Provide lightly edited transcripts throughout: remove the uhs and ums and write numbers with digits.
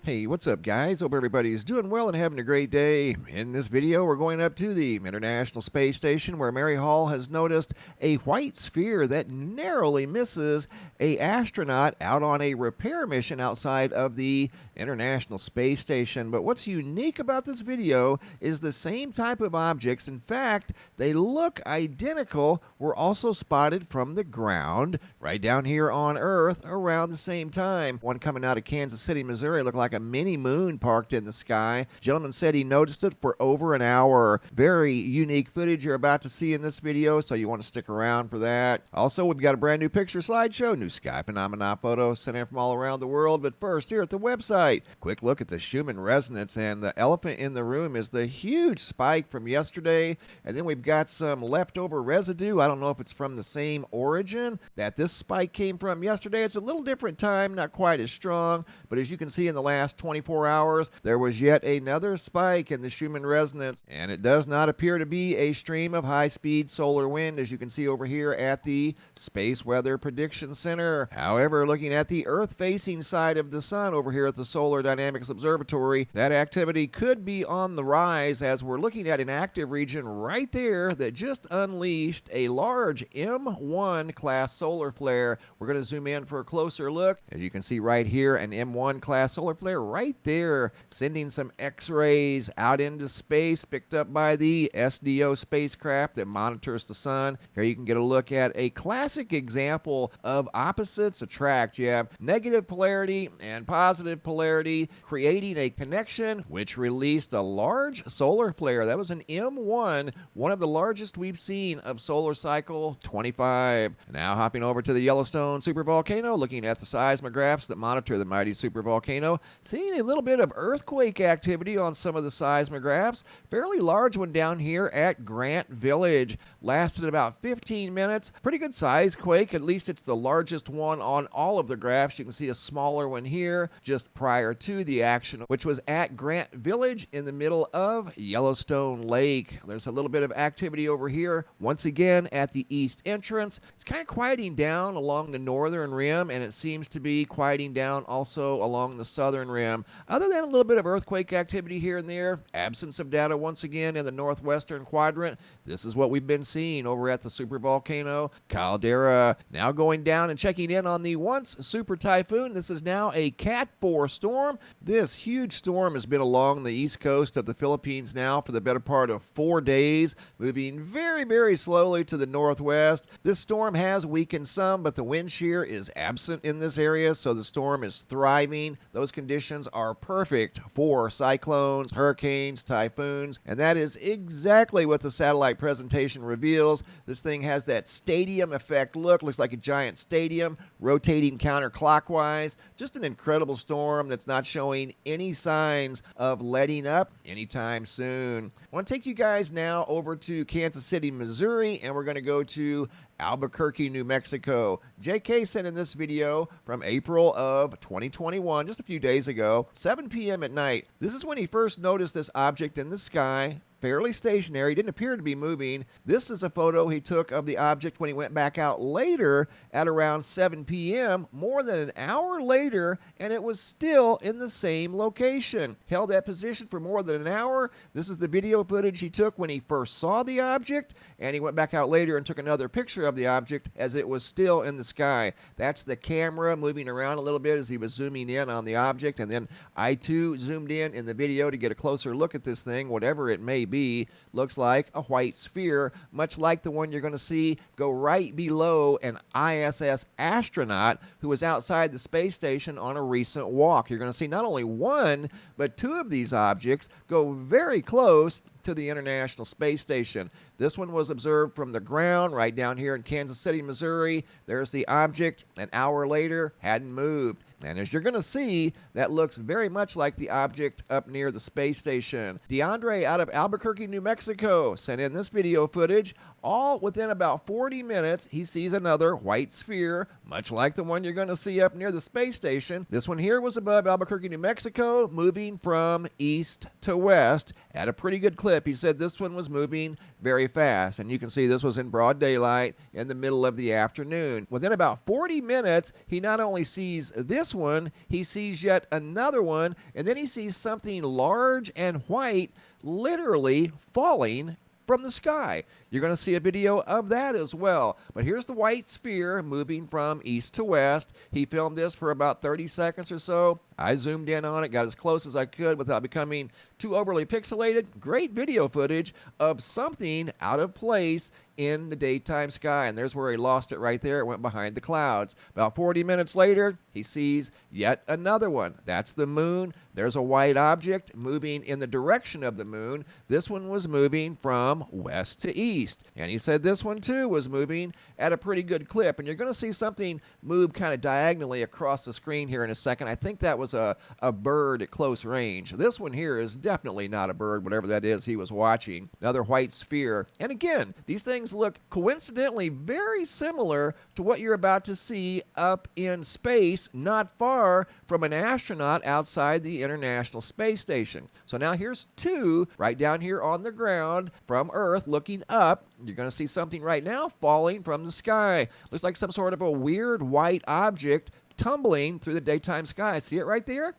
Hey, what's up, guys? Hope everybody's doing well and having a great day. In this video, we're going up to the International Space Station where Mary Hall has noticed a white sphere that narrowly misses a astronaut out on a repair mission outside of the International Space Station. But what's unique about this video is the same type of objects. In fact, they look identical. Were also spotted from the ground right down here on Earth around the same time. One coming out of Kansas City, Missouri looked like a mini moon parked in the sky. Gentleman said he noticed it for over an hour. Very unique footage you're about to see in this video, so you want to stick around for that. Also, we've got a brand new picture slideshow, new sky phenomena photos sent in from all around the world. But first, here at the website, quick look at the Schumann resonance, and the elephant in the room is the huge spike from yesterday. And then we've got some leftover residue. I don't know if it's from the same origin that this spike came from yesterday. It's a little different time, not quite as strong, but as you can see in the last 24 hours, there was yet another spike in the Schumann resonance, and it does not appear to be a stream of high-speed solar wind, as you can see over here at the Space Weather Prediction Center. However, looking at the Earth-facing side of the sun over here at the Solar Dynamics Observatory, that activity could be on the rise, as we're looking at an active region right there that just unleashed a large M1 class solar flare. We're going to zoom in for a closer look. As you can see right here, an M1 class solar flare right there, sending some X-rays out into space, picked up by the SDO spacecraft that monitors the sun. Here you can get a look at a classic example of opposites attract. You have negative polarity and positive polarity creating a connection, which released a large solar flare. That was an M1, one of the largest we've seen of solar cycle 25. Now hopping over to the Yellowstone supervolcano, looking at the seismographs that monitor the mighty supervolcano. Seeing a little bit of earthquake activity on some of the seismographs. Fairly large one down here at Grant Village. Lasted about 15 minutes. Pretty good size quake. At least it's the largest one on all of the graphs. You can see a smaller one here just prior to the action, which was at Grant Village in the middle of Yellowstone Lake. There's a little bit of activity over here. Once again at the east entrance. It's kind of quieting down along the northern rim, and it seems to be quieting down also along the southern rim. Other than a little bit of earthquake activity here and there, absence of data once again in the northwestern quadrant. This is what we've been seeing over at the supervolcano caldera. Now going down and checking in on the once super typhoon. This is now a Cat 4 storm. This huge storm has been along the east coast of the Philippines now for the better part of 4 days, moving very, very slowly to the northwest. This storm has weakened some, but the wind shear is absent in this area, so the storm is thriving. Those conditions are perfect for cyclones, hurricanes, typhoons, and that is exactly what the satellite presentation reveals. This thing has that stadium effect look. Looks like a giant stadium rotating counterclockwise. Just an incredible storm that's not showing any signs of letting up anytime soon. I want to take you guys now over to Kansas City, Missouri, and we're going to go to Albuquerque, New Mexico. JK sent in this video from April of 2021, just a few days ago, 7 p.m. at night. This is when he first noticed this object in the sky, fairly stationary, didn't appear to be moving. This is a photo he took of the object when he went back out later at around 7 p.m., more than an hour later, and it was still in the same location. Held that position for more than an hour. This is the video footage he took when he first saw the object, and he went back out later and took another picture of the object as it was still in the sky. That's the camera moving around a little bit as he was zooming in on the object, and then I too zoomed in the video to get a closer look at this thing, whatever it may be. Looks like a white sphere, much like the one you're going to see go right below an ISS astronaut who was outside the space station on a recent walk. You're going to see not only one, but two of these objects go very close to the International Space Station. This one was observed from the ground right down here in Kansas City, Missouri. There's the object. An hour later, hadn't moved. And as you're going to see, that looks very much like the object up near the space station. DeAndre out of Albuquerque, New Mexico sent in this video footage. All within about 40 minutes, he sees another white sphere, much like the one you're going to see up near the space station. This one here was above Albuquerque, New Mexico, moving from east to west at a pretty good clip. He said this one was moving very fast, and you can see this was in broad daylight in the middle of the afternoon. Within about 40 minutes, he not only sees this one, he sees yet another one, and then he sees something large and white literally falling from the sky. You're going to see a video of that as well. But here's the white sphere moving from east to west. He filmed this for about 30 seconds or so. I zoomed in on it, got as close as I could without becoming too overly pixelated. Great video footage of something out of place in the daytime sky. And there's where he lost it right there. It went behind the clouds. About 40 minutes later, he sees yet another one. That's the moon. There's a white object moving in the direction of the moon. This one was moving from west to east. And he said this one too was moving at a pretty good clip. And you're going to see something move kind of diagonally across the screen here in a second. I think that was a bird at close range. This one here is definitely not a bird, whatever that is he was watching. Another white sphere. And again, these things look coincidentally very similar to what you're about to see up in space, not far from an astronaut outside the International Space Station. So now here's two right down here on the ground from Earth looking up. You're going to see something right now falling from the sky. Looks like some sort of a weird white object tumbling through the daytime sky. See it right there?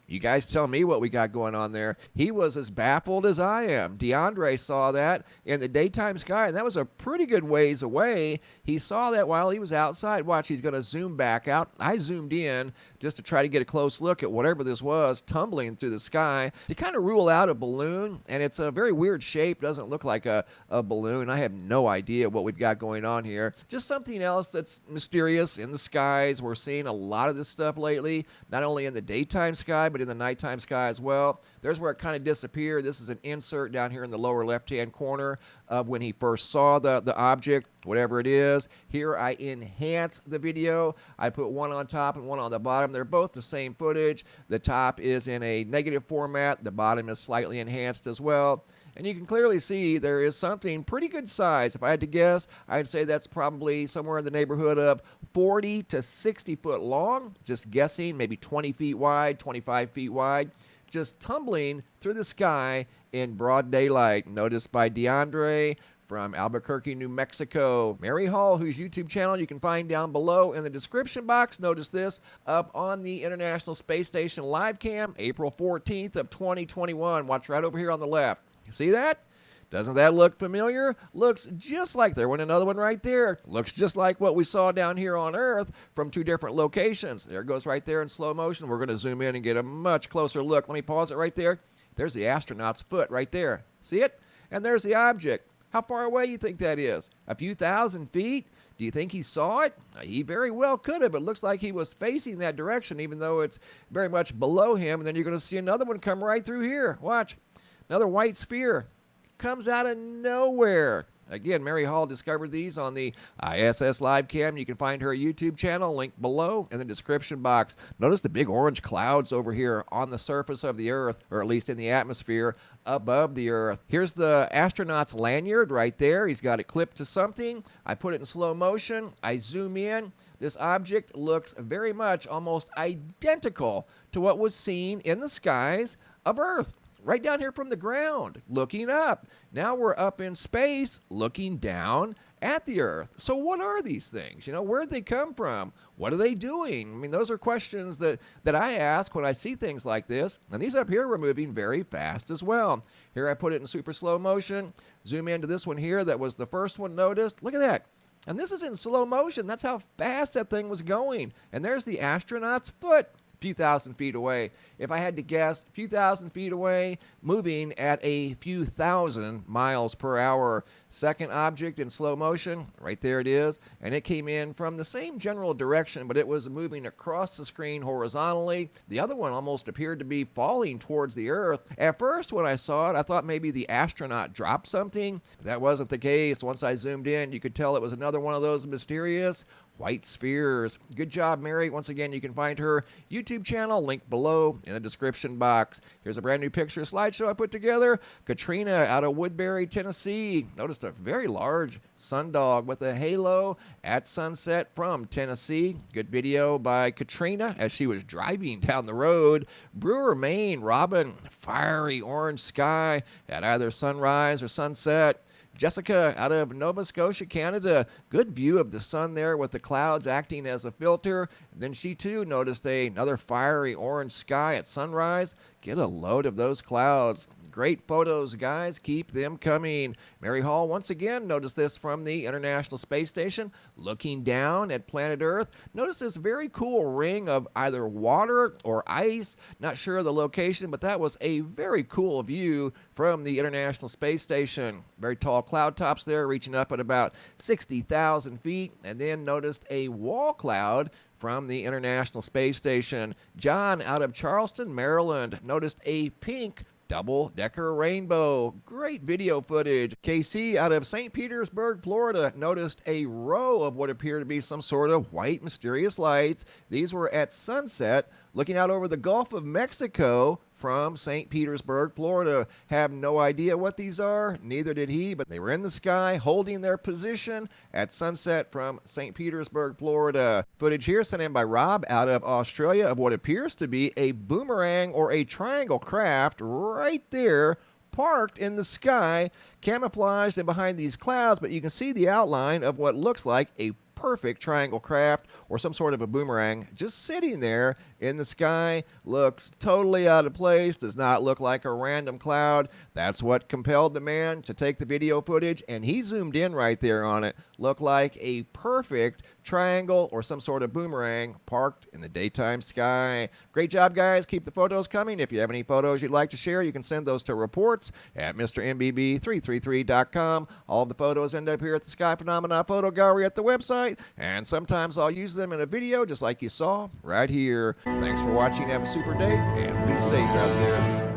You guys tell me what we got going on there. He was as baffled as I am. DeAndre saw that in the daytime sky, and that was a pretty good ways away. He saw that while he was outside. Watch, he's going to zoom back out. I zoomed in just to try to get a close look at whatever this was tumbling through the sky to kind of rule out a balloon, and it's a very weird shape. Doesn't look like a balloon. I have no idea what we've got going on here. Just something else that's mysterious in the skies. We're seeing a lot of this stuff lately, not only in the daytime sky, but in the nighttime sky as well. There's where it kind of disappeared. This is an insert down here in the lower left-hand corner of when he first saw the object, whatever it is. Here I enhance the video. I put one on top and one on the bottom. They're both the same footage. The top is in a negative format. The bottom is slightly enhanced as well. And you can clearly see there is something pretty good size. If I had to guess, I'd say that's probably somewhere in the neighborhood of 40 to 60 foot long. Just guessing, maybe 20 feet wide, 25 feet wide. Just tumbling through the sky in broad daylight. Noticed by DeAndre from Albuquerque, New Mexico. Mary Hall, whose YouTube channel you can find down below in the description box. Notice this up on the International Space Station live cam, April 14th of 2021. Watch right over here on the left. See that? Doesn't that look familiar? Looks just like there went another one right there. Looks just like what we saw down here on Earth from two different locations. There it goes right there in slow motion. We're going to zoom in and get a much closer look. Let me pause it right there. There's the astronaut's foot right there. See it? And there's the object. How far away do you think that is? A few thousand feet? Do you think he saw it? He very well could have. It looks like he was facing that direction, even though it's very much below him. And then you're going to see another one come right through here. Watch. Another white sphere comes out of nowhere. Again, Mary Hall discovered these on the ISS live cam. You can find her YouTube channel linked below in the description box. Notice the big orange clouds over here on the surface of the Earth, or at least in the atmosphere above the Earth. Here's the astronaut's lanyard right there. He's got it clipped to something. I put it in slow motion. I zoom in. This object looks very much almost identical to what was seen in the skies of Earth. Right down here from the ground, looking up. Now we're up in space, looking down at the Earth. So what are these things? You know, where'd they come from? What are they doing? I mean, those are questions that I ask when I see things like this. And these up here were moving very fast as well. Here I put it in super slow motion. Zoom into this one here that was the first one noticed. Look at that. And this is in slow motion. That's how fast that thing was going. And there's the astronaut's foot. Few thousand feet away. If I had to guess, a few thousand feet away, moving at a few thousand miles per hour. Second object in slow motion, right there it is, and it came in from the same general direction, but it was moving across the screen horizontally. The other one almost appeared to be falling towards the Earth. At first, when I saw it, I thought maybe the astronaut dropped something. That wasn't the case. Once I zoomed in, you could tell it was another one of those mysterious white spheres. Good job, Mary. Once again, you can find her YouTube channel linked below in the description box. Here's a brand new picture slideshow I put together. Katrina out of Woodbury, Tennessee. Noticed a very large sundog with a halo at sunset from Tennessee. Good video by Katrina as she was driving down the road. Brewer, Maine, Robin, fiery orange sky at either sunrise or sunset. Jessica out of Nova Scotia, Canada. Good view of the sun there with the clouds acting as a filter. Then she too noticed another fiery orange sky at sunrise. Get a load of those clouds. Great photos, guys. Keep them coming. Mary Hall once again noticed this from the International Space Station, looking down at planet Earth. Notice this very cool ring of either water or ice. Not sure of the location, but that was a very cool view from the International Space Station. Very tall cloud tops there, reaching up at about 60,000 feet. And then noticed a wall cloud from the International Space Station. John out of Charleston, Maryland, noticed a pink double-decker rainbow. Great video footage. KC out of St. Petersburg, Florida, noticed a row of what appear to be some sort of white mysterious lights. These were at sunset, looking out over the Gulf of Mexico from St. Petersburg, Florida. Have no idea what these are, neither did he, but they were in the sky holding their position at sunset from St. Petersburg, Florida. Footage here sent in by Rob out of Australia of what appears to be a boomerang or a triangle craft right there, parked in the sky, camouflaged in behind these clouds, but you can see the outline of what looks like a perfect triangle craft or some sort of a boomerang just sitting there in the sky. Looks totally out of place, does not look like a random cloud. That's what compelled the man to take the video footage, and he zoomed in right there on it. Looked like a perfect triangle or some sort of boomerang parked in the daytime sky. Great job, guys. Keep the photos coming. If you have any photos you'd like to share, you can send those to reports at MrMBB333.com. All the photos end up here at the Sky Phenomena Photo Gallery at the website, and sometimes I'll use them in a video just like you saw right here. Thanks for watching. Have a super day, and be safe out there.